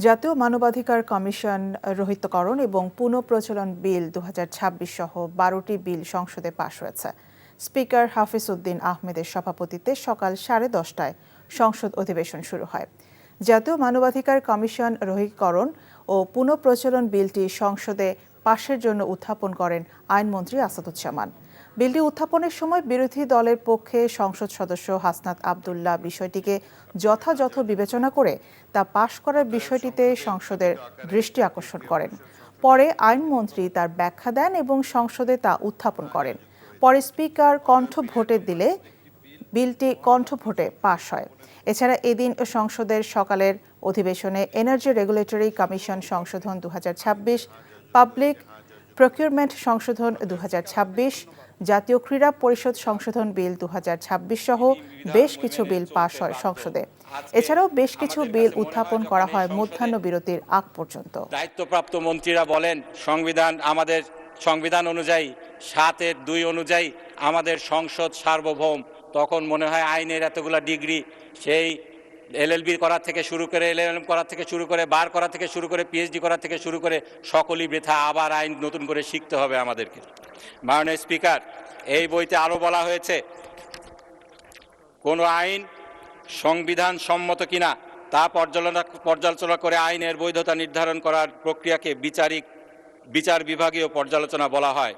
জাতীয় মানবাধিকার কমিশন রহিতকরণ এবং পুনঃপ্রচলন বিল 2026 সহ 12টি বিল সংসদে পাশ হয়েছে। স্পিকার হাফিজ উদ্দিন আহমেদের সভাপতিত্বে সকাল 10:30টায় সংসদ অধিবেশন শুরু হয়। জাতীয় মানবাধিকার কমিশন রহিতকরণ ও পুনঃপ্রচলন বিলটি সংসদে পাশের জন্য উত্থাপন করেন আইনমন্ত্রী আসাদুজ্জামান। বিলটি উত্থাপনের সময় বিরোধী দলের পক্ষে সংসদ সদস্য হাসনাত আবদুল্লাহ বিষয়টিকে যথাযথ বিবেচনা করে তা পাশ করার বিষয়টিতে সংসদের দৃষ্টি আকর্ষণ করেন। পরে আইনমন্ত্রী তার ব্যাখ্যা দেন এবং সংসদে তা উত্থাপন করেন। পরে স্পিকার কণ্ঠ ভোটে দিলে বিলটি কণ্ঠ ভোটে পাশ হয়। এছাড়া এদিন সংসদের সকালের অধিবেশনে এনার্জি রেগুলেটরি কমিশন সংশোধন 2026, পাবলিক প্রকিউরমেন্ট সংশোধন 2026, জাতীয় ক্রীড়া পরিষদ সংশোধন বিল 2026 সহ বেশ কিছু বিল পাশ হয় সংসদে। এছাড়াও বেশ কিছু বিল উত্থাপন করা হয় মধ্যাহ্ন বিরতির আগ পর্যন্ত। দায়িত্বপ্রাপ্ত মন্ত্রীরা বলেন, আমাদের সংবিধান অনুযায়ী 7(2) অনুযায়ী আমাদের সংসদ সার্বভৌম। তখন মনে হয় আইনের এতগুলা ডিগ্রি, সেই LLB করা থেকে শুরু করে LLM করা থেকে শুরু করে বার করা থেকে শুরু করে PhD করা থেকে শুরু করে সকলই বৃথা। আবার আইন নতুন করে শিখতে হবে আমাদেরকে। মাননীয় স্পিকার, এই বইতে আরও বলা হয়েছে, কোনো আইন সংবিধান সম্মত কিনা তা পর্যালোচনা করে আইনের বৈধতা নির্ধারণ করার প্রক্রিয়াকে বিচার বিভাগীয় পর্যালোচনা বলা হয়।